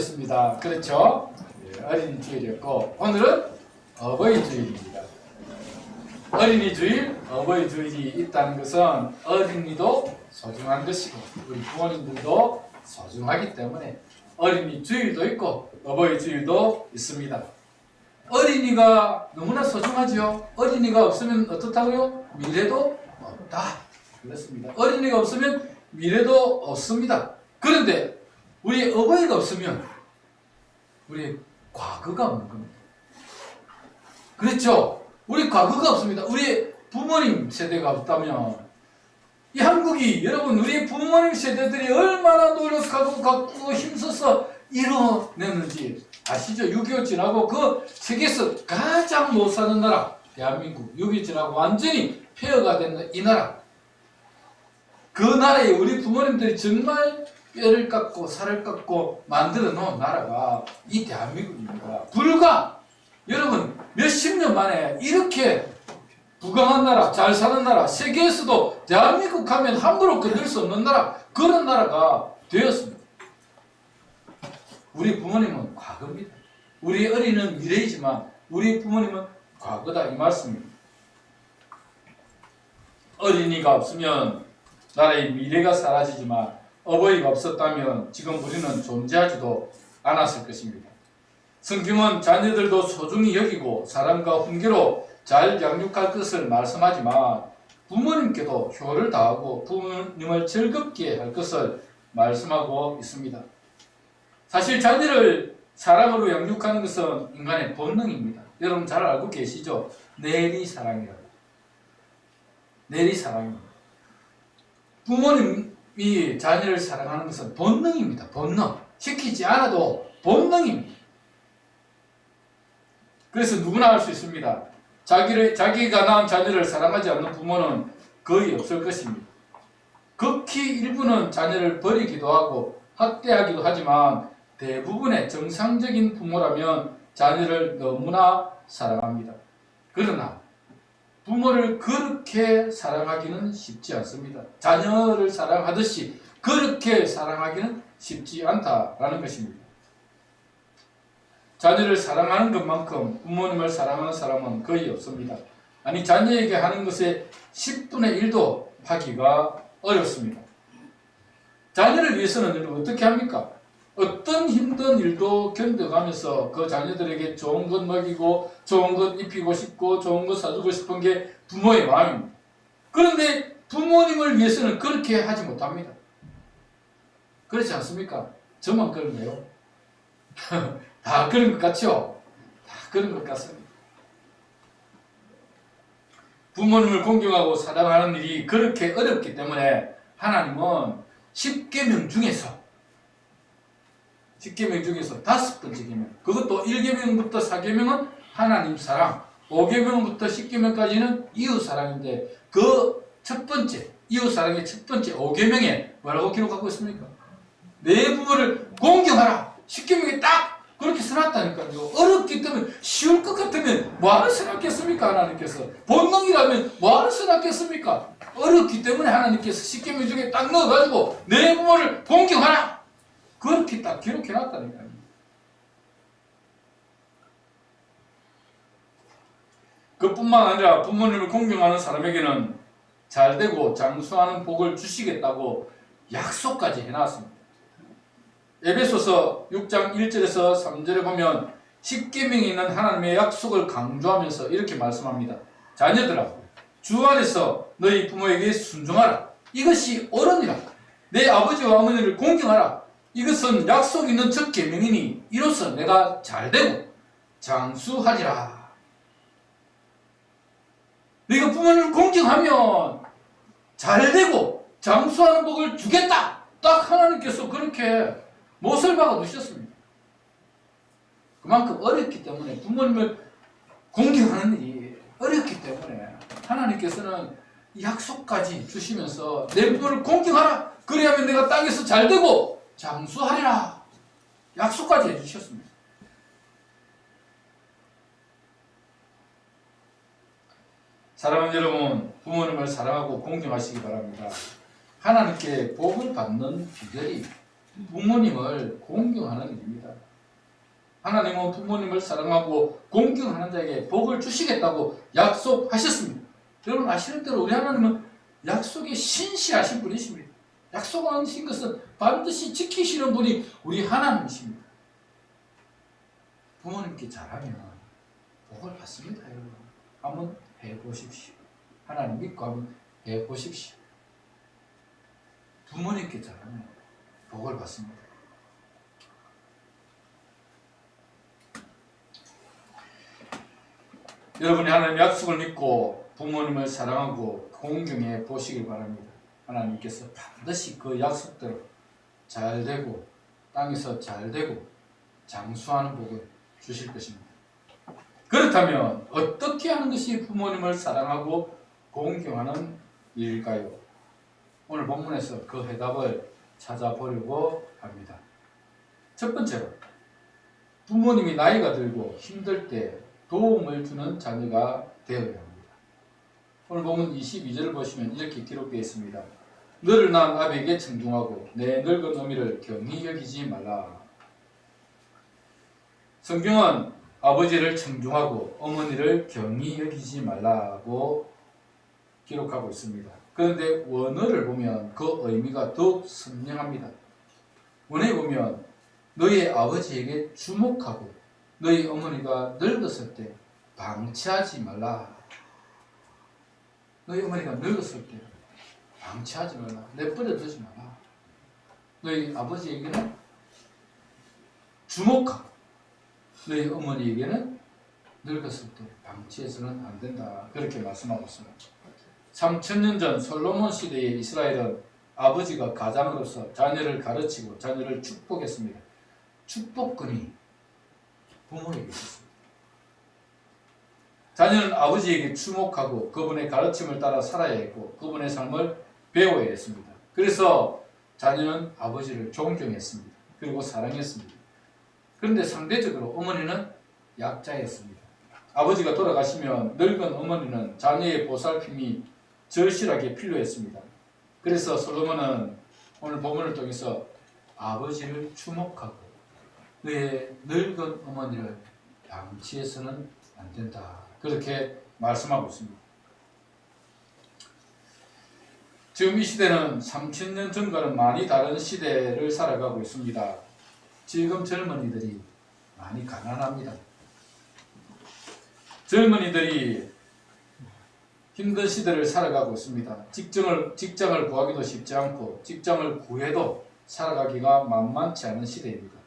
습니다. 그렇죠? 예, 어린이 주일이었고 오늘은 어버이 주일입니다. 어린이 주일, 어버이 주일이 있다는 것은 어린이도 소중한 것이고 우리 부모님들도 소중하기 때문에 어린이 주일도 있고 어버이 주일도 있습니다. 어린이가 너무나 소중하죠. 어린이가 없으면 어떻다고요? 미래도 없다. 그렇습니다. 어린이가 없으면 미래도 없습니다. 그런데 우리 어버이가 없으면 우리 과거가 없는 겁니다. 그렇죠? 우리 과거가 없습니다. 우리 부모님 세대가 없다면 이 한국이 여러분 우리 부모님 세대들이 얼마나 노력하고 갖고 힘써서 이뤄냈는지 아시죠? 6.25 지나고 그 세계에서 가장 못 사는 나라 대한민국 6.25 지나고 완전히 폐허가 된 이 나라 그 나라에 우리 부모님들이 정말 뼈를 깎고 살을 깎고 만들어 놓은 나라가 이 대한민국입니다. 불과 여러분 몇십 년 만에 이렇게 부강한 나라, 잘 사는 나라, 세계에서도 대한민국 하면 함부로 건들 수 없는 나라, 그런 나라가 되었습니다. 우리 부모님은 과거입니다. 우리 어린이는 미래이지만 우리 부모님은 과거다 이 말씀입니다. 어린이가 없으면 나라의 미래가 사라지지만 어버이가 없었다면 지금 우리는 존재하지도 않았을 것입니다. 성경은 자녀들도 소중히 여기고 사랑과 훈계로 잘 양육할 것을 말씀하지만 부모님께도 효를 다하고 부모님을 즐겁게 할 것을 말씀하고 있습니다. 사실 자녀를 사랑으로 양육하는 것은 인간의 본능입니다. 여러분 잘 알고 계시죠? 내리사랑이라고. 내리사랑입니다. 부모님이 자녀를 사랑하는 것은 본능입니다. 본능. 시키지 않아도 본능입니다. 그래서 누구나 할 수 있습니다. 자기가 낳은 자녀를 사랑하지 않는 부모는 거의 없을 것입니다. 극히 일부는 자녀를 버리기도 하고 학대하기도 하지만 대부분의 정상적인 부모라면 자녀를 너무나 사랑합니다. 그러나 부모를 그렇게 사랑하기는 쉽지 않습니다. 자녀를 사랑하듯이 그렇게 사랑하기는 쉽지 않다라는 것입니다. 자녀를 사랑하는 것만큼 부모님을 사랑하는 사람은 거의 없습니다. 아니 자녀에게 하는 것의 10분의 1도 하기가 어렵습니다. 자녀를 위해서는 여러분 어떻게 합니까? 어떤 힘든 일도 견뎌가면서 그 자녀들에게 좋은 것 먹이고 좋은 것 입히고 싶고 좋은 것 사주고 싶은 게 부모의 마음입니다. 그런데 부모님을 위해서는 그렇게 하지 못합니다. 그렇지 않습니까? 저만 그런가요? 다 그런 것 같죠? 다 그런 것 같습니다. 부모님을 존경하고 사랑하는 일이 그렇게 어렵기 때문에 하나님은 10계명 중에서 5번째 계명, 그것도 1계명부터 4계명은 하나님 사랑, 5계명부터 10계명까지는 이웃 사랑인데 그 첫 번째, 이웃 사랑의 첫 번째 5계명에 뭐라고 기록하고 있습니까? 내 부모를 공경하라. 10계명에 딱 그렇게 써놨다니까요. 어렵기 때문에 쉬울 것 같으면 뭐하러 써놨겠습니까? 하나님께서. 본능이라면 뭐하러 써놨겠습니까? 어렵기 때문에 하나님께서 10계명 중에 딱 넣어가지고 내 부모를 공경하라. 그렇게 딱 기록해놨다니까요. 그뿐만 아니라 부모님을 공경하는 사람에게는 잘되고 장수하는 복을 주시겠다고 약속까지 해놨습니다. 에베소서 6장 1절에서 3절에 보면 10계명에 있는 하나님의 약속을 강조하면서 이렇게 말씀합니다. 자녀들아, 주 안에서 너희 부모에게 순종하라. 이것이 옳으니라. 내 아버지와 어머니를 공경하라. 이것은 약속 있는 첫 계명이니 이로써 내가 잘되고 장수하리라. 너희가 부모님을 공경하면 잘되고 장수하는 복을 주겠다. 딱 하나님께서 그렇게 못을 박아 두셨습니다. 그만큼 어렵기 때문에 부모님을 공경하는 일이 어렵기 때문에 하나님께서는 약속까지 주시면서 내 부모를 공경하라. 그래야만 내가 땅에서 잘되고 장수하리라. 약속까지 해주셨습니다. 사랑하는 여러분, 부모님을 사랑하고 공경하시기 바랍니다. 하나님께 복을 받는 비결이 부모님을 공경하는 일입니다. 하나님은 부모님을 사랑하고 공경하는 자에게 복을 주시겠다고 약속하셨습니다. 여러분 아시는 대로 우리 하나님은 약속에 신실하신 분이십니다. 약속하신 것은 반드시 지키시는 분이 우리 하나님이십니다. 부모님께 잘하면 복을 받습니다. 여러분 한번 해보십시오. 하나님 믿고 한번 해보십시오. 부모님께 잘하면 복을 받습니다. 여러분이 하나님의 약속을 믿고 부모님을 사랑하고 공경해 보시길 바랍니다. 하나님께서 반드시 그 약속대로 잘 되고 땅에서 잘 되고 장수하는 복을 주실 것입니다. 그렇다면 어떻게 하는 것이 부모님을 사랑하고 공경하는 일일까요? 오늘 본문에서 그 해답을 찾아보려고 합니다. 첫 번째로 부모님이 나이가 들고 힘들 때 도움을 주는 자녀가 되어야 합니다. 오늘 본문 22절을 보시면 이렇게 기록되어 있습니다. 너를 낳은 아비에게 청중하고 내 늙은 어미를 경히 여기지 말라. 성경은 아버지를 청중하고 어머니를 경히 여기지 말라고 기록하고 있습니다. 그런데 원어를 보면 그 의미가 더욱 선명합니다. 원어에 보면 너희 아버지에게 주목하고 너희 어머니가 늙었을 때 방치하지 말라. 너희 어머니가 늙었을 때 방치하지 말라. 내버려 두지 말라. 너희 아버지에게는 주목하고 너희 어머니에게는 늙었을 때 방치해서는 안 된다. 그렇게 말씀하고 있습니다. 3000년 전 솔로몬 시대의 이스라엘은 아버지가 가장으로서 자녀를 가르치고 자녀를 축복했습니다. 축복권이 부모에게 있었습니다. 자녀는 아버지에게 주목하고 그분의 가르침을 따라 살아야 했고 그분의 삶을 배워야 했습니다. 그래서 자녀는 아버지를 존경했습니다. 그리고 사랑했습니다. 그런데 상대적으로 어머니는 약자였습니다. 아버지가 돌아가시면 늙은 어머니는 자녀의 보살핌이 절실하게 필요했습니다. 그래서 솔로몬은 오늘 본문을 통해서 아버지를 주목하고 그의 늙은 어머니를 방치해서는 안 된다. 그렇게 말씀하고 있습니다. 지금 이 시대는 3000년 전과는 많이 다른 시대를 살아가고 있습니다. 지금 젊은이들이 많이 가난합니다. 젊은이들이 힘든 시대를 살아가고 있습니다. 직장을 구하기도 쉽지 않고 직장을 구해도 살아가기가 만만치 않은 시대입니다.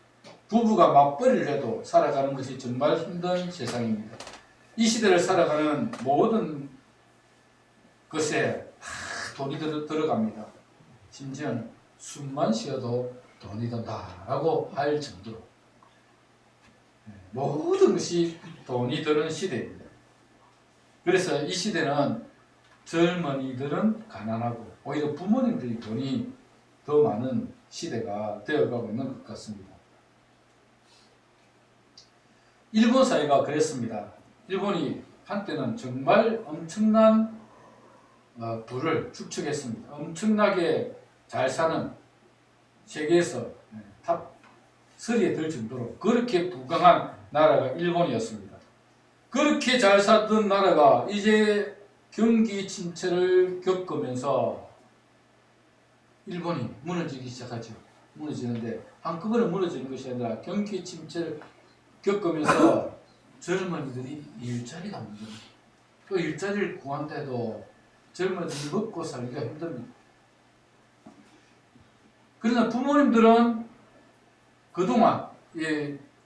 부부가 맞벌이를 해도 살아가는 것이 정말 힘든 세상입니다. 이 시대를 살아가는 모든 것에 돈이 들어갑니다. 심지어는 숨만 쉬어도 돈이 든다라고 할 정도로 모든 것이 돈이 드는 시대입니다. 그래서 이 시대는 젊은이들은 가난하고 오히려 부모님들이 돈이 더 많은 시대가 되어가고 있는 것 같습니다. 일본 사회가 그랬습니다. 일본이 한때는 정말 엄청난 부를 축적했습니다. 엄청나게 잘 사는 세계에서 탑 3에 들 정도로 그렇게 부강한 나라가 일본이었습니다. 그렇게 잘 살던 나라가 이제 경기 침체를 겪으면서 일본이 무너지기 시작하죠. 무너지는데 한꺼번에 무너지는 것이 아니라 경기 침체를 겪으면서 젊은이들이 일자리가 문제입니다. 또 일자리를 구한데도 젊은이들이 먹고 살기가 힘듭니다. 그러나 부모님들은 그동안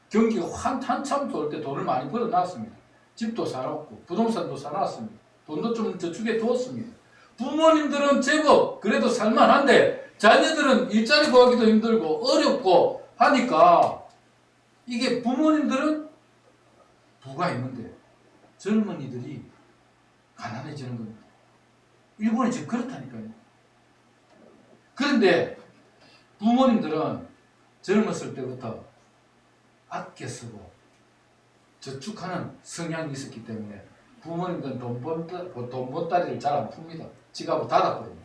경기가 한참 좋을 때 돈을 많이 벌어놨습니다. 집도 사놨고 부동산도 사놨습니다. 돈도 좀 저축해 두었습니다. 부모님들은 제법 그래도 살만한데 자녀들은 일자리 구하기도 힘들고 어렵고 하니까 이게 부모님들은 부가 있는데 젊은이들이 가난해지는 겁니다. 일본이 지금 그렇다니까요. 그런데 부모님들은 젊었을 때부터 아껴 쓰고 저축하는 성향이 있었기 때문에 부모님들은 돈 번 다리를 잘 안 풉니다. 지갑을 닫았거든요.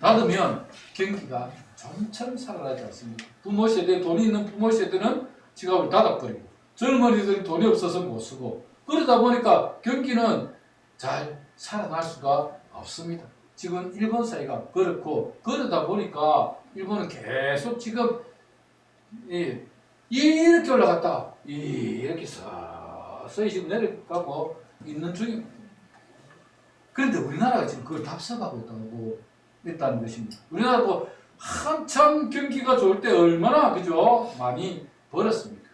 닫으면 경기가 좀처럼 살아나지 않습니다. 부모 세대, 돈이 있는 부모 세대는 지갑을 닫아버리고 젊은이들이 돈이 없어서 못 쓰고 그러다 보니까 경기는 잘 살아날 수가 없습니다. 지금 일본 사회가 그렇고 그러다 보니까 일본은 계속 지금 이렇게 올라갔다 이렇게 서서히 지금 내려가고 있는 중입니다. 그런데 우리나라가 지금 그걸 답습하고 있다는 것입니다. 우리나라도 한참 경기가 좋을 때 얼마나 그죠? 많이 벌었습니까?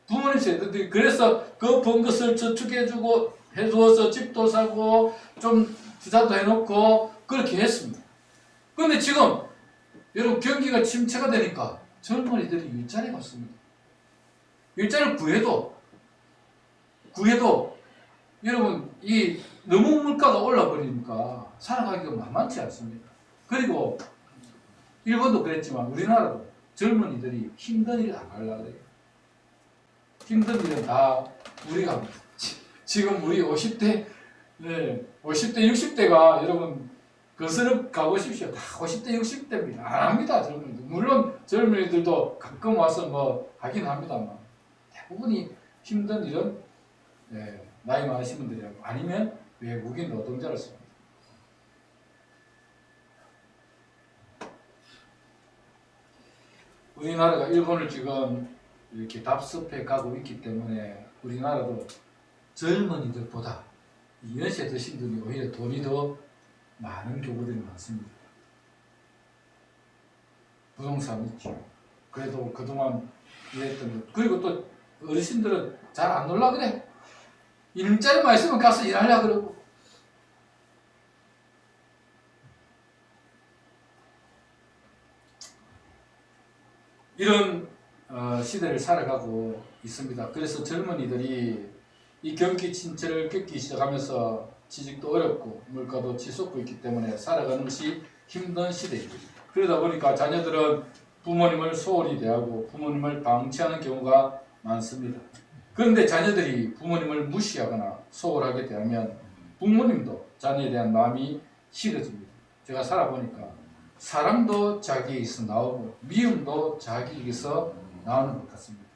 부모님 세대들이 그래서 그 번 것을 저축해주고 해주어서 집도 사고 좀 투자도 해놓고 그렇게 했습니다. 그런데 지금 여러분 경기가 침체가 되니까 젊은이들이 일자리가 없습니다. 일자리를 구해도 여러분 이 너무 물가가 올라버리니까 살아가기가 만만치 않습니다. 그리고 일본도 그랬지만 우리나라도 젊은이들이 힘든 일을 안 하려고 해요. 힘든 일은 다 우리가 합니다. 지금 우리 50대, 60대가 여러분 거스름 가보십시오. 다 50대, 60대입니다. 안 합니다. 젊은이들. 물론 젊은이들도 가끔 와서 뭐 하긴 합니다만 대부분이 힘든 일은 나이 많으신 분들이라고 아니면 외국인 노동자를 씁니다. 우리나라가 일본을 지금 이렇게 답습해 가고 있기 때문에 우리나라도 젊은이들보다 연세 드신 분이 오히려 돈이 더 많은 경우들이 많습니다. 부동산 있죠. 그래도 그동안 일했던 것. 그리고 또 어르신들은 잘 안 놀라 그래. 일자리만 있으면 가서 일하려 그러고. 이런 시대를 살아가고 있습니다. 그래서 젊은이들이 이 경기 침체를 겪기 시작하면서 취직도 어렵고 물가도 치솟고 있기 때문에 살아가는 것이 힘든 시대입니다. 그러다 보니까 자녀들은 부모님을 소홀히 대하고 부모님을 방치하는 경우가 많습니다. 그런데 자녀들이 부모님을 무시하거나 소홀하게 대하면 부모님도 자녀에 대한 마음이 식어집니다. 제가 살아보니까 사랑도 자기에게서 나오고 미움도 자기에게서 나오는 것 같습니다.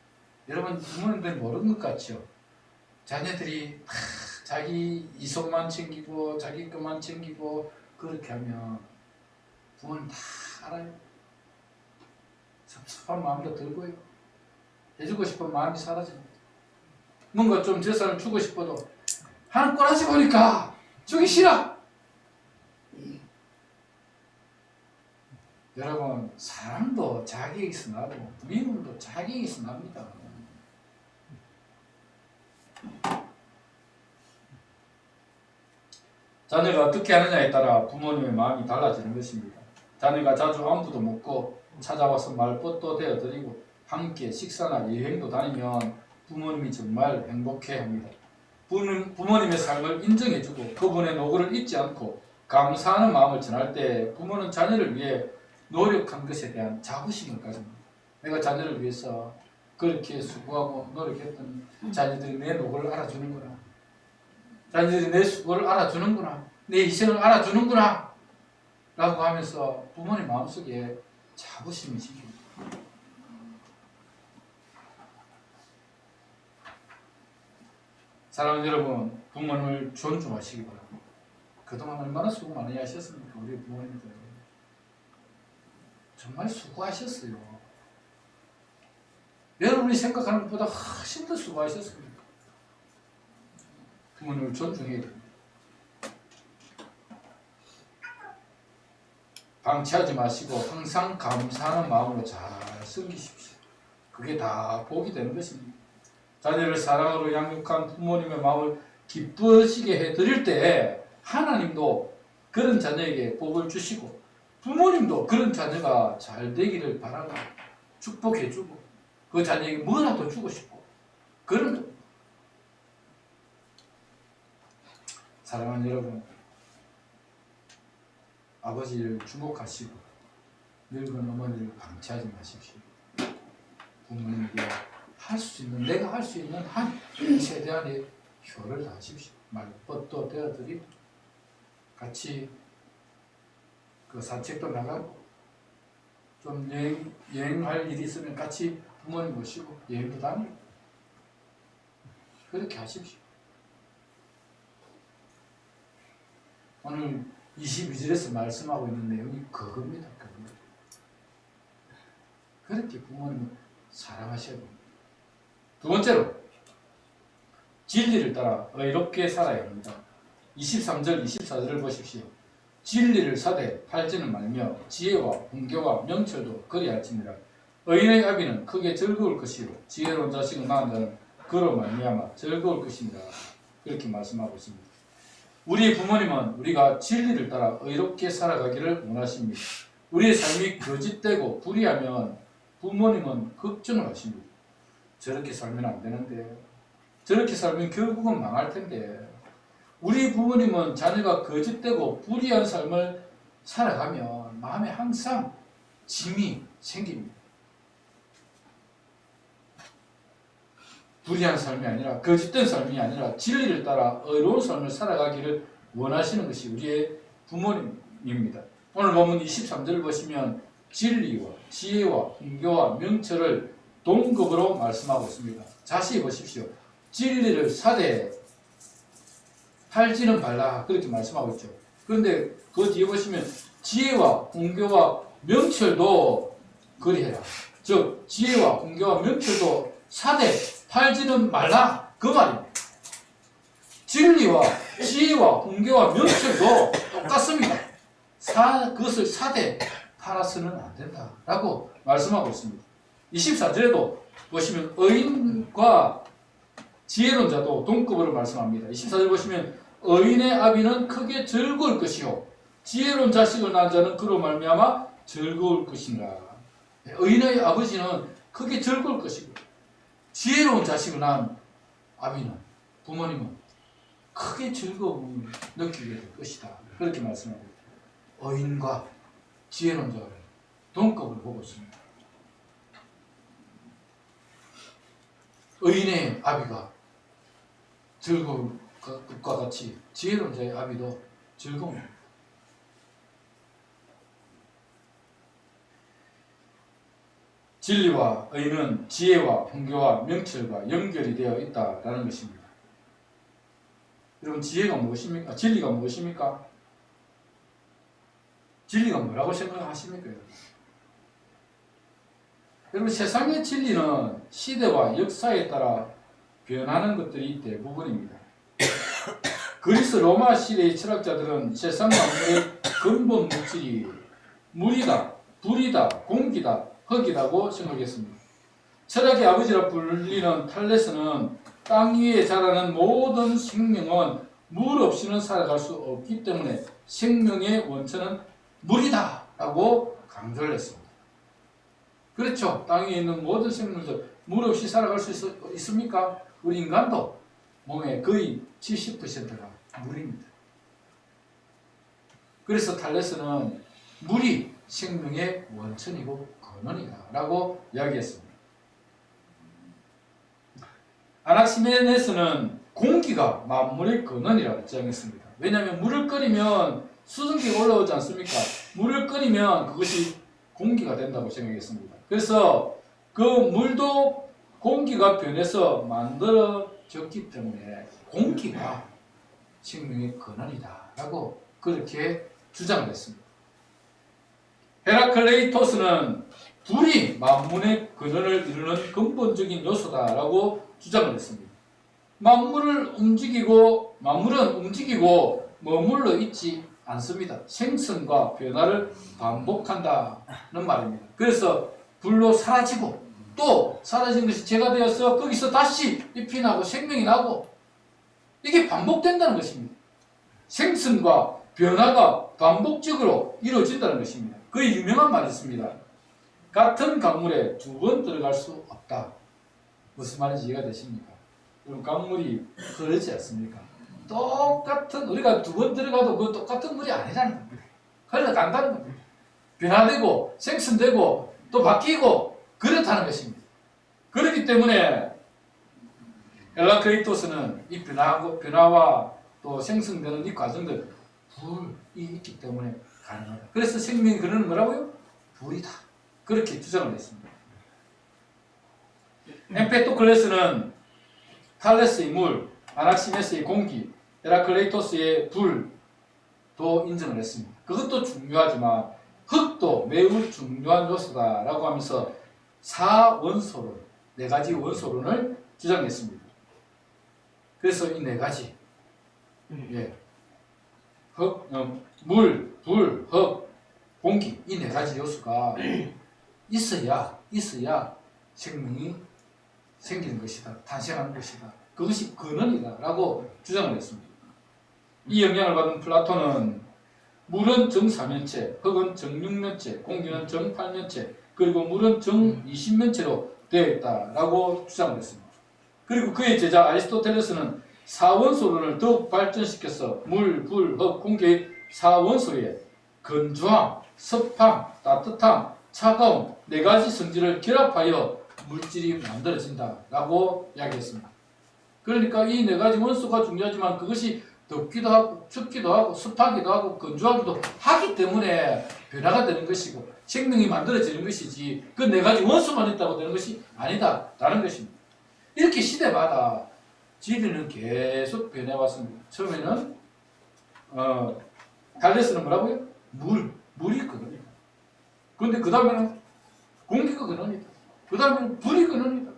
여러분 부모님들 모르는 것 같죠? 자녀들이 다 자기 이속만 챙기고 자기 것만 챙기고 그렇게 하면 부모님 다 알아요. 섭섭한 마음도 들고요. 해주고 싶은 마음이 사라집니다. 뭔가 좀 재산을 주고 싶어도 하는 꼬라지 보니까 주기 싫어. 여러분 사랑도 자기에게서 나고 미움도 자기에게서 납니다. 자녀가 어떻게 하느냐에 따라 부모님의 마음이 달라지는 것입니다. 자녀가 자주 안부도 묻고 찾아와서 말벗도 대어드리고 함께 식사나 여행도 다니면 부모님이 정말 행복해합니다. 부모님의 삶을 인정해주고 그분의 노고를 잊지 않고 감사하는 마음을 전할 때 부모는 자녀를 위해 노력한 것에 대한 자부심을 가집니다. 내가 자녀를 위해서 그렇게 수고하고 노력했던 자녀들이 내 노고를 알아주는구나. 자녀들이 내 수고를 알아주는구나. 내 희생을 알아주는구나. 라고 하면서 부모님 마음속에 자부심이 생깁니다. 사랑하는 여러분, 부모님을 존중하시기 바랍니다. 그동안 얼마나 수고 많이 하셨습니까? 우리 부모님들. 정말 수고하셨어요. 여러분이 생각하는 것보다 훨씬 더 수고하셨습니다. 부모님을 존중해야 됩니다. 방치하지 마시고 항상 감사하는 마음으로 잘 섬기십시오. 그게 다 복이 되는 것입니다. 자녀를 사랑으로 양육한 부모님의 마음을 기쁘시게 해드릴 때 하나님도 그런 자녀에게 복을 주시고 부모님도 그런 자녀가 잘 되기를 바라고 축복해주고 그 자녀에게 뭐라도 주고 싶고 그런 사랑하는 여러분, 아버지를 주목하시고 늙은 어머니를 방치하지 마십시오. 부모님에게 할 수 있는, 내가 할 수 있는 한 최대한의 효를 다하십시오. 말벗도 되어드리고 같이 그 산책도 나가고 좀 여행할 일이 있으면 같이 부모님 모시고 여행도 다니고 그렇게 하십시오. 오늘 22절에서 말씀하고 있는 내용이 그겁니다. 그겁니다. 그렇게 부모님을 사랑하셔야 됩니다. 두 번째로 진리를 따라 의롭게 살아야 합니다. 23절, 24절을 보십시오. 진리를 사되 팔지는 말며 지혜와 훈교와 명철도 그리할지니라. 의인의 아비는 크게 즐거울 것이요 지혜로운 자식을 낳은 자는 그로 말미암아 즐거울 것이니라. 이렇게 말씀하고 있습니다. 우리 부모님은 우리가 진리를 따라 의롭게 살아가기를 원하십니다. 우리의 삶이 거짓되고 불의하면 부모님은 걱정을 하십니다. 저렇게 살면 안 되는데, 저렇게 살면 결국은 망할 텐데. 우리 부모님은 자녀가 거짓되고 불의한 삶을 살아가면 마음에 항상 짐이 생깁니다. 불의한 삶이 아니라, 거짓된 삶이 아니라 진리를 따라 의로운 삶을 살아가기를 원하시는 것이 우리의 부모님입니다. 오늘 본문 23절을 보시면 진리와 지혜와 훈교와 명철을 동급으로 말씀하고 있습니다. 자세히 보십시오. 진리를 사되 팔지는 말라 그렇게 말씀하고 있죠. 그런데 그 뒤에 보시면 지혜와 훈교와 명철도 그리해라. 즉 지혜와 훈교와 명철도 사되 팔지는 말라 그 말입니다. 진리와 지혜와 훈교와 명철도 똑같습니다. 그것을 사되 팔아서는 안 된다라고 말씀하고 있습니다. 24절에도 보시면 의인과 지혜로운 자도 동급으로 말씀합니다. 24절 보시면 의인의 아비는 크게 즐거울 것이요 지혜로운 자식을 낳은 자는 그로 말미암아 즐거울 것이니라. 의인의 아버지는 크게 즐거울 것이고 지혜로운 자식을 낳은 아비는 부모님은 크게 즐거움을 느끼게 될 것이다. 그렇게 말씀합니다. 의인과 지혜로운 자를 동급으로 보고 있습니다. 의인의 아비가 즐거울 것과 같이 지혜로운 자의 아비도 즐거움입니다. 진리와 의는 지혜와 훈교와 명철과 연결이 되어 있다라는 것입니다. 여러분 지혜가 무엇입니까? 진리가 무엇입니까? 진리가 뭐라고 생각하십니까? 여러분 세상의 진리는 시대와 역사에 따라 변하는 것들이 대부분입니다. 그리스 로마 시대의 철학자들은 세상 만물의 근본 물질이 물이다, 불이다, 공기다, 흙이라고 생각했습니다. 철학의 아버지라 불리는 탈레스는 땅 위에 자라는 모든 생명은 물 없이는 살아갈 수 없기 때문에 생명의 원천은 물이다 라고 강조를 했습니다. 그렇죠. 땅 위에 있는 모든 생물들 물 없이 살아갈 수 있습니까? 우리 인간도 몸의 거의 70%가 물입니다. 그래서 탈레스는 물이 생명의 원천이고 근원이다 라고 이야기했습니다. 아낙시메네스는 공기가 만물의 근원이라고 주장했습니다. 왜냐하면 물을 끓이면 수증기가 올라오지 않습니까? 물을 끓이면 그것이 공기가 된다고 생각했습니다. 그래서 그 물도 공기가 변해서 만들어졌기 때문에 공기가 생명의 근원이다 라고 그렇게 주장을 했습니다. 헤라클레이토스는 불이 만물의 근원을 이루는 근본적인 요소다라고 주장을 했습니다. 만물은 움직이고 머물러 있지 않습니다. 생성과 변화를 반복한다는 말입니다. 그래서 불로 사라지고 또 사라진 것이 재가 되어서 거기서 다시 잎이 나고 생명이 나고 이게 반복된다는 것입니다. 생성과 변화가 반복적으로 이루어진다는 것입니다. 그 유명한 말이 있습니다. 같은 강물에 두 번 들어갈 수 없다. 무슨 말인지 이해가 되십니까? 그럼 강물이 흐르지 않습니까? 똑같은 우리가 두 번 들어가도 그 똑같은 물이 아니라는 겁니다. 흘러간다는 겁니다. 변화되고 생성되고 또 바뀌고 그렇다는 것입니다. 그렇기 때문에 헬라크레이토스는 이 변화와 또 생성되는 이 과정들 불이 있기 때문에 가능하다. 그래서 생명의 근원은 뭐라고요? 불이다. 그렇게 주장을 했습니다. 엠페토클레스는 탈레스의 물, 아낙시메스의 공기, 헤라클레이토스의 불도 인정을 했습니다. 그것도 중요하지만 흙도 매우 중요한 요소다라고 하면서 4원소론, 4가지 원소론을 주장했습니다. 그래서 이 4가지, 흙, 물, 불, 흙, 공기, 이 4가지 요소가 있어야 생명이 생기는 것이다. 탄생하는 것이다. 그것이 근원이다. 라고 주장을 했습니다. 이 영향을 받은 플라톤은 물은 정사면체, 흙은 정육면체, 공기는 정팔면체, 그리고 물은 정이십면체로 되어 있다라고 주장을 했습니다. 그리고 그의 제자 아리스토텔레스는 4원소론을 더욱 발전시켜서 물, 불, 흙, 공기의 4원소에 건조함, 습함, 따뜻함, 차가움 4가지 성질을 결합하여 물질이 만들어진다라고 이야기했습니다. 그러니까 이 4가지 원소가 중요하지만 그것이 덥기도 하고 춥기도 하고 습하기도 하고 건조하기도 하기 때문에 변화가 되는 것이고 생명이 만들어지는 것이지 그 4가지 원소만 있다고 되는 것이 아니다라는 것입니다. 이렇게 시대마다 진리는 계속 변해왔습니다. 처음에는 탈레스는 뭐라고요? 물이 근원이다. 그런데 그 다음에는 공기가 근원이다. 그 다음에는 불이 근원이다.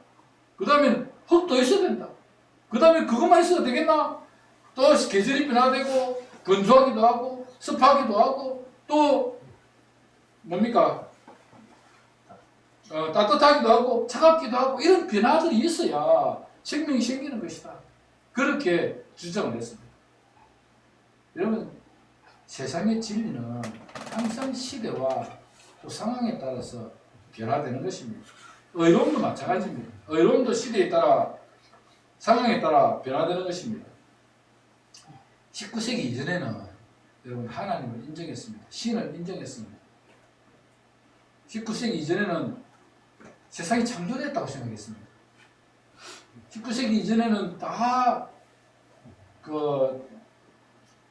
그 다음에는 흙도 있어야 된다. 그 다음에 그것만 있어도 되겠나? 또 계절이 변화되고 건조하기도 하고 습하기도 하고 또 뭡니까? 따뜻하기도 하고 차갑기도 하고 이런 변화들이 있어야 생명이 생기는 것이다. 그렇게 주장을 했습니다. 여러분 세상의 진리는 항상 시대와 또 상황에 따라서 변화되는 것입니다. 의로움도 마찬가지입니다. 의로움도 시대에 따라 상황에 따라 변화되는 것입니다. 19세기 이전에는 여러분 하나님을 인정했습니다. 신을 인정했습니다. 19세기 이전에는 세상이 창조됐다고 생각했습니다. 19세기 이전에는 다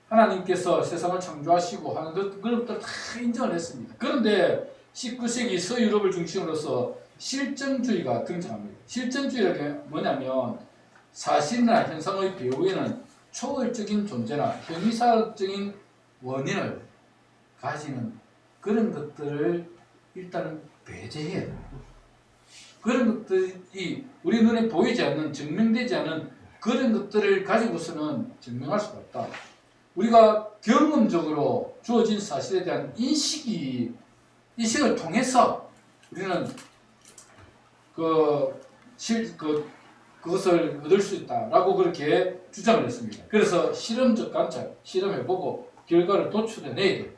하나님께서 세상을 창조하시고 하는 그런 것들 다 인정을 했습니다. 그런데 19세기 서유럽을 중심으로서 실정주의가 등장합니다. 실정주의가 뭐냐면 사실이나 현상의 배후에는 초월적인 존재나 현위사적인 원인을 가지는 그런 것들을 일단은 배제해야 됩니다. 그런 것들이 우리 눈에 보이지 않는 증명되지 않은 그런 것들을 가지고서는 증명할 수가 없다. 우리가 경험적으로 주어진 사실에 대한 인식을 통해서 우리는 그것을 얻을 수 있다라고 그렇게 주장을 했습니다. 그래서 실험적 관찰, 실험해보고 결과를 도출해내야 돼요.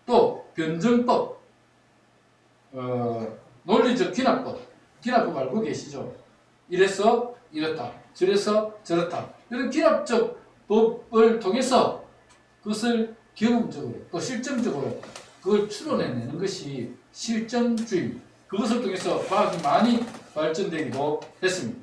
또 변증법, 논리적 귀납법 알고 계시죠? 이래서 이렇다, 저래서 저렇다. 이런 귀납적 법을 통해서 그것을 경험적으로 또 실증적으로 그걸 추론해내는 것이 실증주의. 그것을 통해서 과학이 많이 발전되기도 했습니다.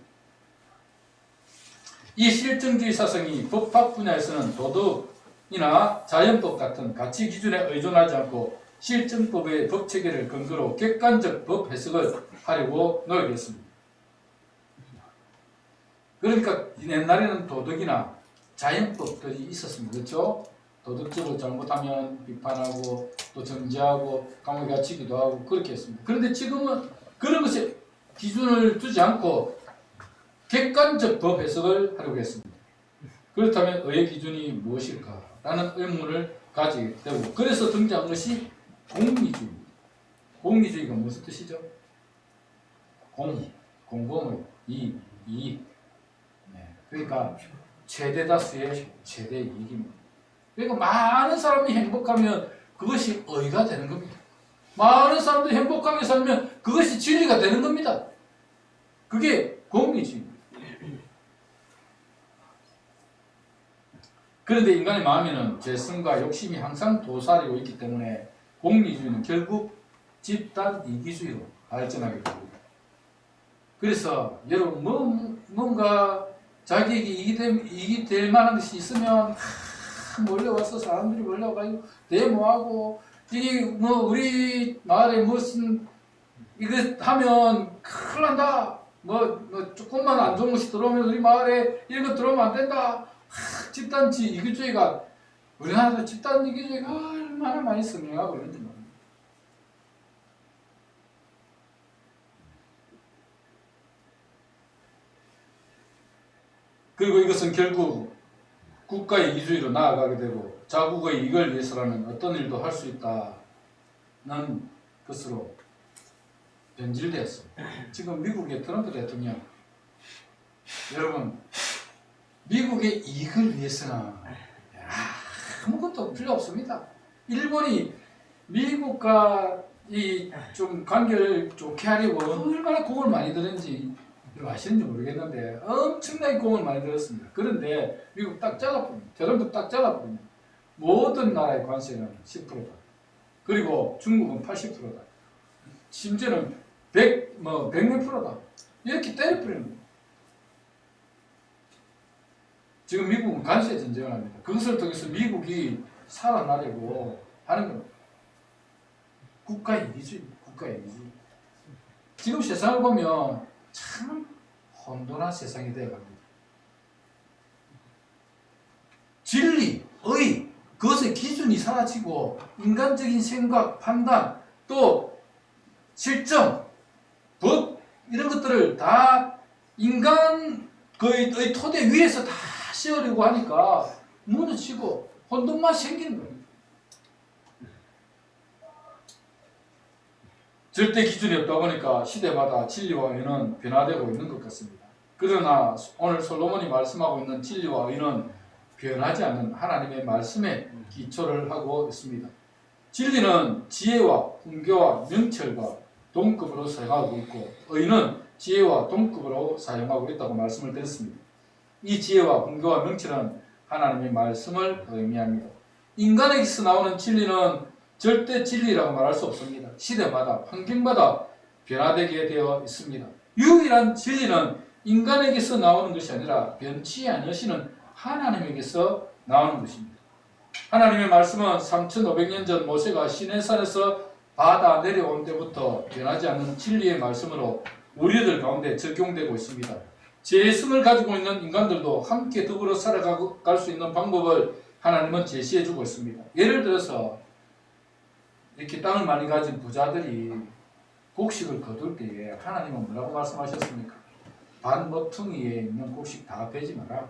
이 실증주의 사상이 법학 분야에서는 도덕이나 자연법 같은 가치 기준에 의존하지 않고 실증법의 법 체계를 근거로 객관적 법 해석을 하려고 노력했습니다. 그러니까 옛날에는 도덕이나 자연법들이 있었습니다. 그렇죠? 도덕적으로 잘못하면 비판하고 또 정죄하고 감옥에 갇히기도 하고 그렇게 했습니다. 그런데 지금은 그런 것에 기준을 두지 않고 객관적 법 해석을 하려고 했습니다. 그렇다면 의의 기준이 무엇일까라는 의문을 가지게 되고 그래서 등장한 것이 공리주의입니다. 공리주의가 무슨 뜻이죠? 공공의 이익. 네. 그러니까 최대 다수의 최대 이익입니다. 그러니까 많은 사람이 행복하면 그것이 의가 되는 겁니다. 많은 사람들이 행복하게 살면 그것이 진리가 되는 겁니다. 그게 공리주의입니다. 그런데 인간의 마음에는 죄성과 욕심이 항상 도사리고 있기 때문에 공리주의는 결국 집단 이기주의로 발전하게 됩니다. 그래서 여러분 뭔가 자기에게 이익이 될 만한 것이 있으면 몰려와서 사람들이 몰려가지고 데모하고 이 뭐 우리 마을에 무슨 이거 하면 큰일 난다. 뭐 조금만 안 좋은 것이 들어오면 우리 마을에 이런 거 들어오면 안 된다. 집단 이기주의가 우리나라 집단 이기주의가 얼마나 많이 성행하고 있는지 모릅니다. 그리고 이것은 결국 국가의 이기주의로 나아가게 되고 자국의 이익을 위해서라는 어떤 일도 할 수 있다는 것으로 변질되었습니다. 지금 미국의 트럼프 대통령 여러분 미국의 이익을 위해서는 아무것도 필요 없습니다. 일본이 미국과 이 좀 관계를 좋게 하려고 얼마나 공을 많이 들었는지 아시는지 모르겠는데 엄청나게 공을 많이 들었습니다. 그런데 미국 딱 잘라버립니다. 트럼프 딱 잘라버립니다. 모든 나라의 관세는 10%다. 그리고 중국은 80%다. 심지어는 100몇 프로다. 이렇게 때려버리는 거예요. 지금 미국은 관세 전쟁을 합니다. 그것을 통해서 미국이 살아나려고 하는 겁니다. 국가의 이기주의, 국가의 이기주의. 지금 세상을 보면 참 혼돈한 세상이 되어갑니다. 진리, 의, 그것의 기준이 사라지고 인간적인 생각, 판단, 또 실정, 법 이런 것들을 다 인간의 토대 위에서 다 씌우려고 하니까 무너지고 혼돈만 생기는 겁니다. 절대 기준이 없다 보니까 시대마다 진리와 의는 변화되고 있는 것 같습니다. 그러나 오늘 솔로몬이 말씀하고 있는 진리와 의는 변하지 않는 하나님의 말씀에 기초를 하고 있습니다. 진리는 지혜와 훈계와 명철과 동급으로 사용하고 있고 의는 지혜와 동급으로 사용하고 있다고 말씀을 드렸습니다. 이 지혜와 훈계와 명철은 하나님의 말씀을 의미합니다. 인간에게서 나오는 진리는 절대 진리라고 말할 수 없습니다. 시대마다 환경마다 변화되게 되어 있습니다. 유일한 진리는 인간에게서 나오는 것이 아니라 변치 않으시는 하나님에게서 나오는 것입니다. 하나님의 말씀은 3500년 전 모세가 시내산에서 받아 내려온 때부터 변하지 않는 진리의 말씀으로 우리들 가운데 적용되고 있습니다. 재성을 가지고 있는 인간들도 함께 더불어 살아갈 수 있는 방법을 하나님은 제시해주고 있습니다. 예를 들어서 이렇게 땅을 많이 가진 부자들이 곡식을 거둘 때에 하나님은 뭐라고 말씀하셨습니까? 반 모퉁이에 있는 곡식 다 베지 마라.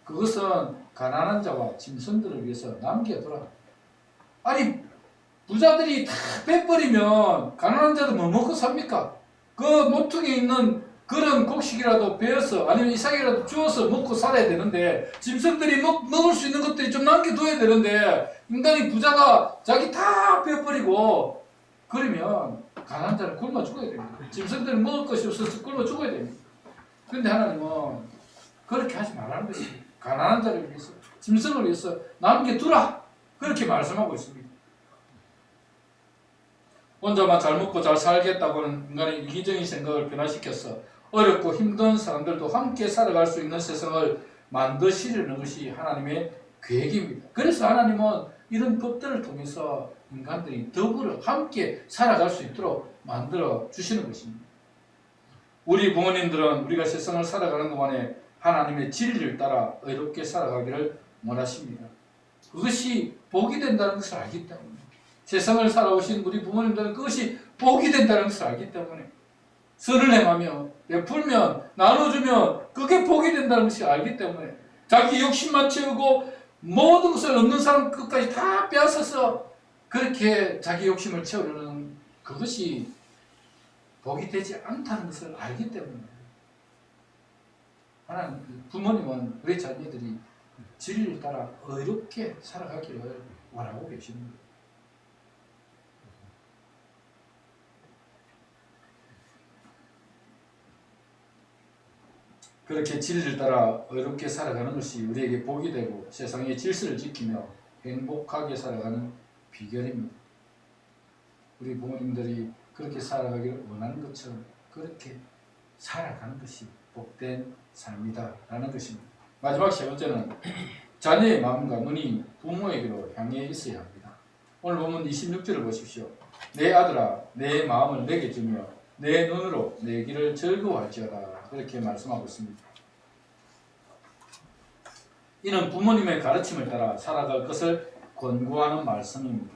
그것은 가난한 자와 짐승들을 위해서 남겨두라. 아니 부자들이 다 빼버리면 가난한 자들 뭐 먹고 삽니까? 그 모퉁이에 있는 그런 곡식이라도 베어서 아니면 이삭이라도 주워서 먹고 살아야 되는데 짐승들이 먹을 수 있는 것들이 좀 남겨둬야 되는데 인간이 부자가 자기 다 베어버리고 그러면 가난한 자는 굶어 죽어야 됩니다. 짐승들은 먹을 것이 없어서 굶어 죽어야 됩니다. 그런데 하나님은 그렇게 하지 말라는 것입니다. 가난한 자를 위해서 짐승을 위해서 남겨두라 그렇게 말씀하고 있습니다. 혼자만 잘 먹고 잘 살겠다고는 인간의 이기적인 생각을 변화시켜서 어렵고 힘든 사람들도 함께 살아갈 수 있는 세상을 만드시려는 것이 하나님의 계획입니다. 그래서 하나님은 이런 법들을 통해서 인간들이 더불어 함께 살아갈 수 있도록 만들어 주시는 것입니다. 우리 부모님들은 우리가 세상을 살아가는 동안에 하나님의 진리를 따라 의롭게 살아가기를 원하십니다. 그것이 복이 된다는 것을 알기 때문에 세상을 살아오신 우리 부모님들은 그것이 복이 된다는 것을 알기 때문에 선을 행하며 베풀면 나눠주면 그게 복이 된다는 것을 알기 때문에 자기 욕심만 채우고 모든 것을 없는 사람 끝까지 다 빼앗아서 그렇게 자기 욕심을 채우려는 그것이 복이 되지 않다는 것을 알기 때문에 하나님 부모님은 우리 자녀들이 진리를 따라 의롭게 살아가기를 원하고 계십니다. 그렇게 진리를 따라 의롭게 살아가는 것이 우리에게 복이 되고 세상의 질서를 지키며 행복하게 살아가는 비결입니다. 우리 부모님들이 그렇게 살아가기를 원하는 것처럼 그렇게 살아가는 것이 복된 삶이다라는 것입니다. 마지막 세 번째는 자녀의 마음과 눈이 부모에게로 향해 있어야 합니다. 오늘 보면 26절을 보십시오. 내 아들아 내 마음을 내게 주며 내 눈으로 내 길을 즐거워할지어다. 그렇게 말씀하고 있습니다. 이는 부모님의 가르침을 따라 살아갈 것을 권고하는 말씀입니다.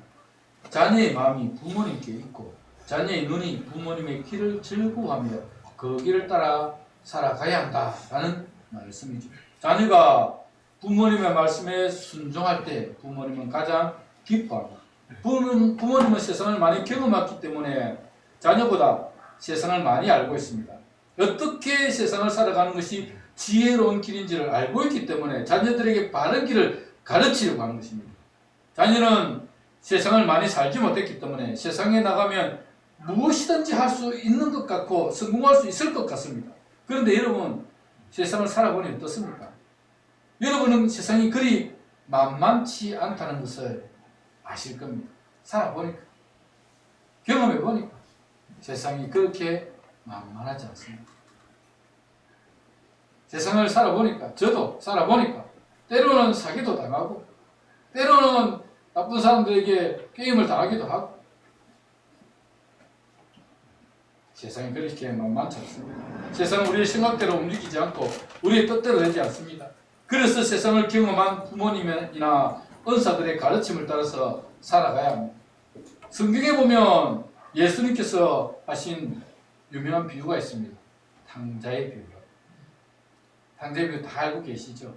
자녀의 마음이 부모님께 있고 자녀의 눈이 부모님의 길을 즐거워하며 그 길을 따라 살아가야 한다라는 말씀이죠. 자녀가 부모님의 말씀에 순종할 때 부모님은 가장 기뻐합니다. 부모님은 세상을 많이 경험했기 때문에 자녀보다 세상을 많이 알고 있습니다. 어떻게 세상을 살아가는 것이 지혜로운 길인지를 알고 있기 때문에 자녀들에게 바른 길을 가르치려고 하는 것입니다. 자녀는 세상을 많이 살지 못했기 때문에 세상에 나가면 무엇이든지 할 수 있는 것 같고 성공할 수 있을 것 같습니다. 그런데 여러분 세상을 살아보니 어떻습니까? 여러분은 세상이 그리 만만치 않다는 것을 아실 겁니다. 살아보니까 경험해보니까 세상이 그렇게 만만하지 않습니다. 세상을 살아보니까 저도 살아보니까 때로는 사기도 당하고 때로는 나쁜 사람들에게 게임을 당하기도 하고 세상이 그렇게 만만치 않습니다. 세상은 우리의 생각대로 움직이지 않고 우리의 뜻대로 되지 않습니다. 그래서 세상을 경험한 부모님이나 은사들의 가르침을 따라서 살아가야 합니다. 성경에 보면 예수님께서 하신 유명한 비유가 있습니다. 탕자의 비유. 탕자의 비유 다 알고 계시죠?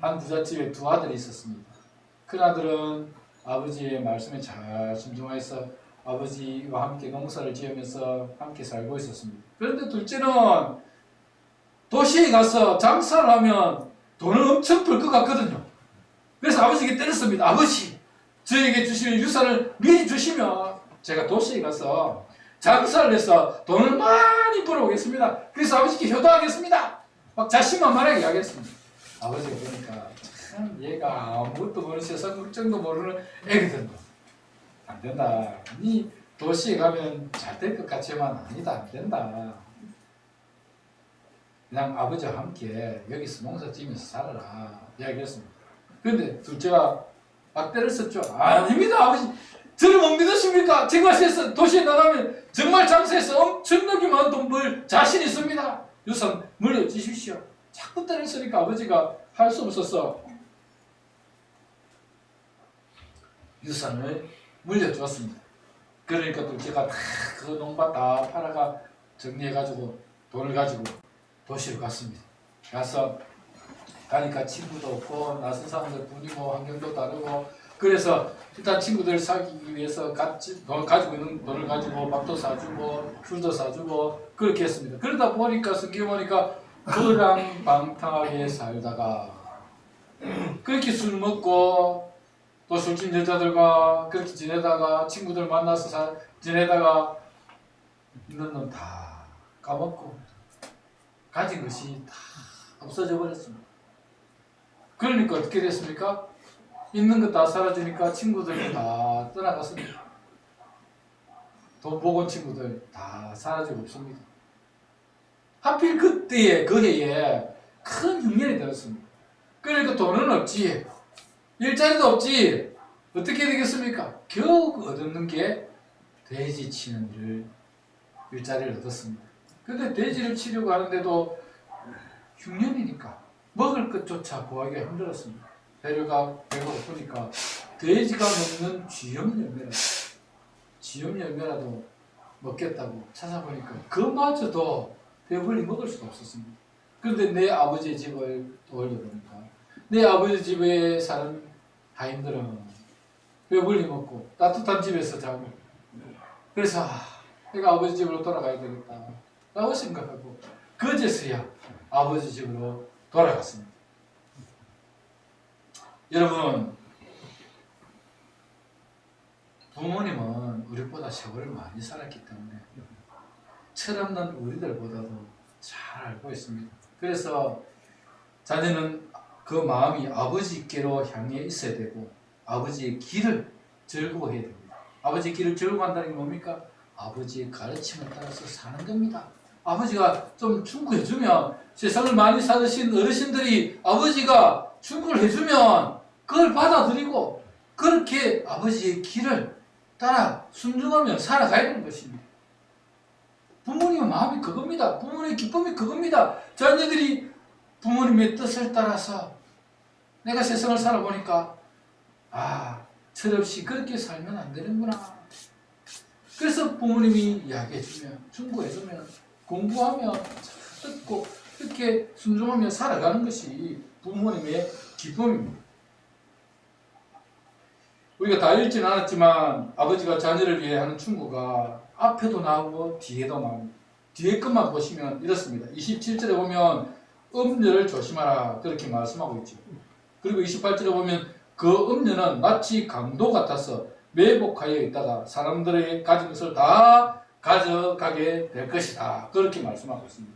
한 부잣집에 두 아들이 있었습니다. 큰 아들은 아버지의 말씀에 잘 순종해서 아버지와 함께 농사를 지으면서 함께 살고 있었습니다. 그런데 둘째는 도시에 가서 장사를 하면 돈을 엄청 벌 것 같거든요. 그래서 아버지에게 때렸습니다. 아버지, 저에게 주시는 유산을 미리 주시면 제가 도시에 가서 장사를 해서 돈을 많이 벌어오겠습니다. 그래서 아버지께 효도하겠습니다. 막 자신만만하게 이야기했습니다. 아버지가 보니까 참 얘가 아무것도 모르는 세상 물정도 모르는 애거든. 안 된다. 니 도시에 가면 잘 될 것 같지만 아니다. 안 된다. 그냥 아버지와 함께 여기서 농사 지으면서 살아라. 이야기했습니다. 그런데 둘째가 막대를 썼죠. 아닙니다 아버지. 저를 못 믿으십니까? 정말 도시에 나가면 정말 장사해서 엄청나게 많은 돈 벌 자신 있습니다. 유산 물려주십시오. 자꾸 때를 쓰니까 아버지가 할 수 없어서 유산을 물려주었습니다. 그러니까 둘째가 다 그 농밭 다 팔아가 정리해가지고 돈을 가지고 도시로 갔습니다. 가서 가니까 친구도 없고 낯선 사람들 분위고 환경도 다르고 그래서 일단 친구들 사귀기 위해서 돈 가지고 있는 돈을 가지고 밥도 사주고 술도 사주고 그렇게 했습니다. 그러다 보니까 성경 보니까 거랑방탕하게 살다가 그렇게 술 먹고 또 술집 여자들과 그렇게 지내다가 친구들 만나서 지내다가 있는 돈 다 까먹고 가진 것이 다 없어져 버렸습니다. 그러니까 어떻게 됐습니까? 있는 것 다 사라지니까 친구들이 다 떠나갔습니다. 돈 복원 친구들 다 사라지고 없습니다. 하필 그때에 그 해에 큰 흉년이 들었습니다. 그러니까 돈은 없지, 일자리도 없지, 어떻게 되겠습니까? 겨우 얻는 게 돼지 치는 일자리를 얻었습니다. 근데 돼지를 치려고 하는데도 흉년이니까 먹을 것조차 구하기가 힘들었습니다. 배가 고프니까 돼지가 먹는 쥐염열매라도 먹겠다고 찾아보니까 그마저도 배불리 먹을 수가 없었습니다. 그런데 내 아버지의 집을 떠올려보니까 내 아버지 집에 사는 하인들은 배불리 먹고 따뜻한 집에서 자고 그래서 내가 아버지 집으로 돌아가야 되겠다 라고 생각하고 그제서야 아버지 집으로 돌아갔습니다. 여러분, 부모님은 우리보다 세월을 많이 살았기 때문에 철없는 우리들보다도 잘 알고 있습니다. 그래서 자녀는 그 마음이 아버지께로 향해 있어야 되고 아버지의 길을 즐거워해야 됩니다. 아버지의 길을 즐거워한다는 게 뭡니까? 아버지의 가르침을 따라서 사는 겁니다. 아버지가 좀 충고해주면 세상을 많이 살으신 어르신들이 아버지가 충고를 해주면 그걸 받아들이고 그 그렇게 아버지의 길을 따라 순종하며 살아가야 되는 것입니다. 부모님의 마음이 그겁니다. 부모님의 기쁨이 그겁니다. 자녀들이 부모님의 뜻을 따라서 내가 세상을 살아보니까 철없이 그렇게 살면 안 되는구나. 그래서 부모님이 이야기해주면, 충고해주면, 공부하며 듣고 이렇게 순종하며 살아가는 것이 부모님의 기쁨입니다. 우리가 다 읽지는 않았지만 아버지가 자녀를 위해 하는 충고가 앞에도 나오고 뒤에도 나옵니다. 뒤에 것만 보시면 이렇습니다. 27절에 보면 음녀를 조심하라 그렇게 말씀하고 있죠. 그리고 28절에 보면 그 음녀는 마치 강도 같아서 매복하여 있다가 사람들에게 가진 것을 다 가져가게 될 것이다. 그렇게 말씀하고 있습니다.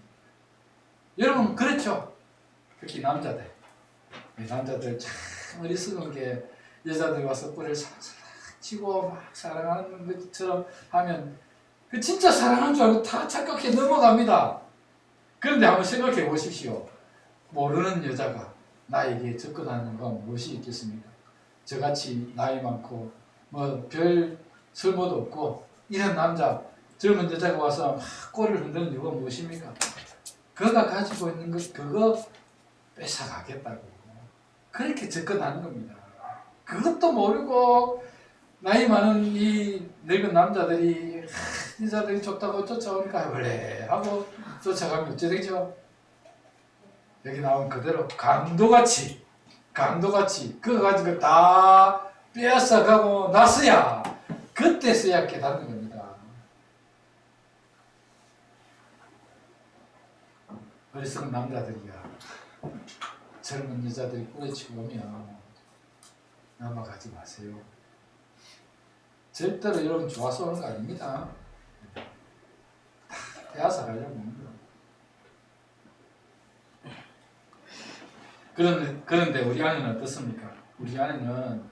여러분 그렇죠? 특히 남자들. 남자들 참 어리석은 게 여자들이 와서 뿔을 살랑살랑 치고 막 사랑하는 것처럼 하면 그 진짜 사랑하는 줄 알고 다 착각해 넘어갑니다. 그런데 한번 생각해 보십시오. 모르는 여자가 나에게 접근하는 건 무엇이 있겠습니까? 저같이 나이 많고 뭐 별 설모도 없고 이런 남자 젊은 여자가 와서 막 꼬리를 흔드는 이유가 무엇입니까? 그가 가지고 있는 것 그거 뺏어가겠다고 그렇게 접근하는 겁니다. 그것도 모르고 나이 많은 이 늙은 남자들이 여자들이 좋다고 쫓아오니까 원래 하고 쫓아가면 어째 되죠? 여기 나온 그대로 강도같이 그거 가지고 다 빼앗아가고 나서야 그때서야 깨닫는 겁니다. 어리석은 남자들이야 젊은 여자들이 뿌리치고 오면 넘어가지 마세요. 절대로 여러분 좋아서 오는 거 아닙니다. 다 빼앗아 가려고 오는 거. 그런데 우리 아내는 어떻습니까? 우리 아내는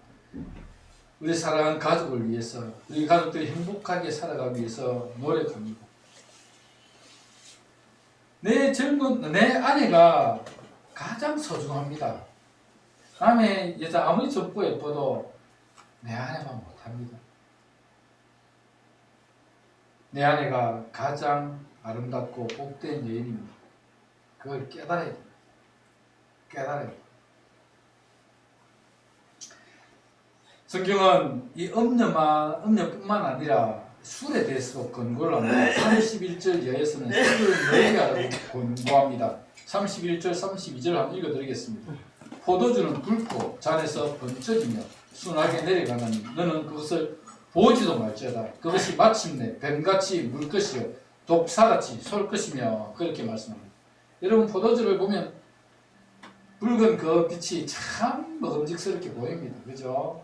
우리 사랑하는 가족을 위해서 우리 가족들이 행복하게 살아가기 위해서 노력합니다. 내 아내가 가장 소중합니다. 남의 여자 아무리 젊고 예뻐도 내 아내만 못합니다. 내 아내가 가장 아름답고 복된 여인입니다. 그걸 깨달아야 됩니다. 성경은 이 음녀뿐만 아니라 술에 대해서도 권고를 합니다. 31절 이하에서는 술을 먹게 하라고 권고합니다. 31절, 32절 한번 읽어드리겠습니다. 포도주는 붉고 잔에서 번쩍이며 순하게 내려가나니 너는 그것을 보지도 말지어다. 그것이 마침내 뱀같이 물 것이요 독사같이 쏠 것이며 그렇게 말씀합니다. 여러분 포도주를 보면 붉은 그 빛이 참 먹음직스럽게 보입니다. 그죠?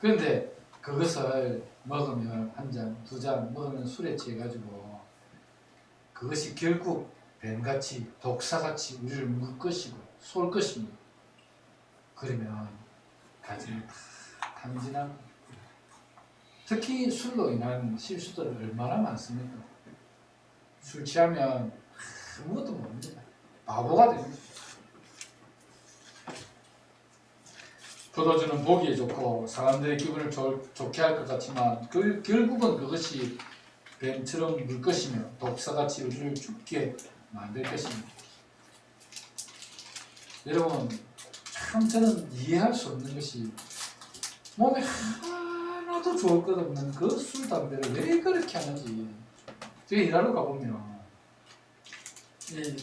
그런데 그것을 먹으면 한 잔, 두 잔 먹으면 술에 취해가지고 그것이 결국 뱀같이 독사같이 우리를 물 것이고 쏠 것입니다. 그러면 가슴이 다 탐진하고 특히 술로 인한 실수들은 얼마나 많습니까? 술 취하면 아무것도 모릅니다. 바보가 됩니다. 포도주는 보기에 좋고 사람들의 기분을 좋게 할 것 같지만 결국은 그것이 뱀처럼 물 것이며 독사같이 우리를 죽게 만들 것입니다. 여러분 참 저는 이해할 수 없는 것이 몸에 하나도 좋을 것 없는 그 술, 담배를 왜 그렇게 하는지 제가 일하러 가보면 이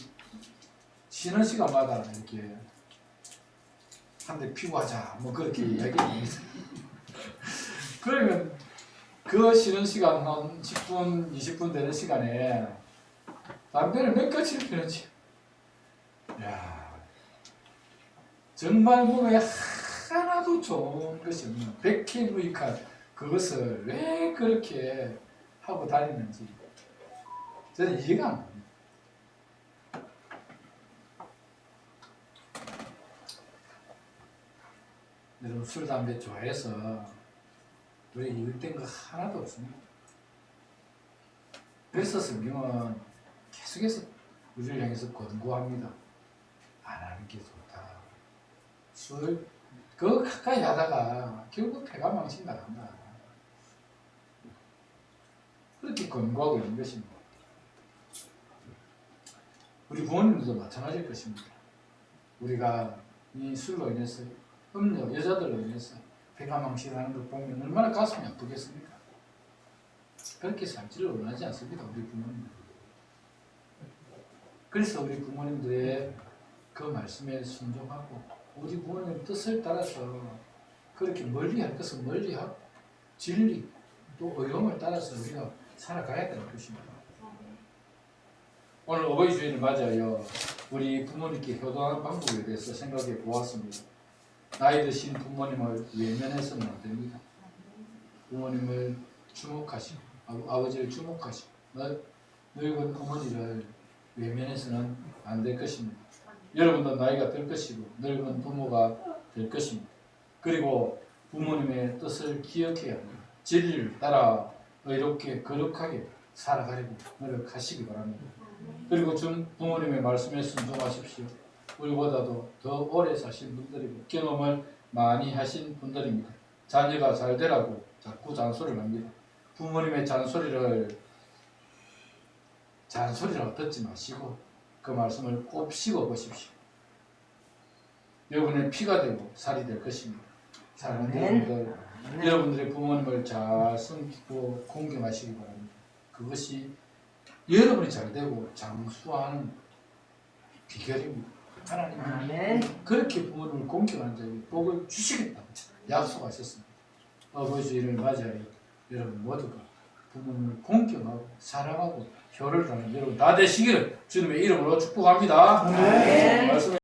쉬는 시간마다 이렇게 한 대 피고 하자 뭐 그렇게 이야기합니다. 그러면 그 쉬는 시간 한 10분, 20분 되는 시간에 담배를 몇 가지를 피는지 야 정말 몸에 하나도 좋은 것이 없는 백해무익한 그것을 왜 그렇게 하고 다니는지 저는 이해가 안 갑니다. 여러분 술, 담배 좋아해서 우리 이웃된 거 하나도 없습니다. 그래서 성경은 계속해서 우리를 향해서 권고합니다. 안 하는 게 좋다. 술, 그거 가까이 하다가 결국 폐가 망신당한다. 그렇게 권고하고 있는 것입니다. 우리 부모님들도 마찬가지일 것입니다. 우리가 이 술로 인해서 음료, 여자들로 인해서 폐가 망신하는 걸 보면 얼마나 가슴이 아프겠습니까? 그렇게 살지를 원하지 않습니다. 우리 부모님들. 그래서 우리 부모님들의 그 말씀에 순종하고 우리 부모님 뜻을 따라서 그렇게 멀리할 것은 멀리하고 진리 또 의로움을 따라서 우리가 살아가야 되는 것입니다. 오늘 어버이 주일을 맞이하여 우리 부모님께 효도하는 방법에 대해서 생각해 보았습니다. 나이 드신 부모님을 외면해서는 안 됩니다. 부모님을 주목하시고 아버지를 주목하시고 늙은 어머니를 외면해서는 안 될 것입니다. 여러분도 나이가 들 것이고 늙은 부모가 될 것입니다. 그리고 부모님의 뜻을 기억해야 합니다. 진리를 따라 의롭게 거룩하게 살아가려고 노력하시기 바랍니다. 그리고 부모님의 말씀에 순종하십시오. 우리보다도 더 오래 사신 분들이고 경험을 많이 하신 분들입니다. 자녀가 잘 되라고 자꾸 잔소리를 합니다. 부모님의 잔소리라고 듣지 마시고 그 말씀을 꼭 씹어보십시오. 여러분의 피가 되고 살이 될 것입니다. 사랑하는 여러분들, 여러분들의 부모님을 잘 섬기고 공경하시기 바랍니다. 그것이 여러분이 잘 되고 장수하는 비결입니다. 하나님은 그렇게 부모님을 공경하는 자에게 복을 주시겠다고 약속하셨습니다. 아버지 주일을 맞이하여 여러분 모두가 부모님을 공경하고 사랑하고 효를 다하는 여러분 다 되시기를 주님의 이름으로 축복합니다. 말씀을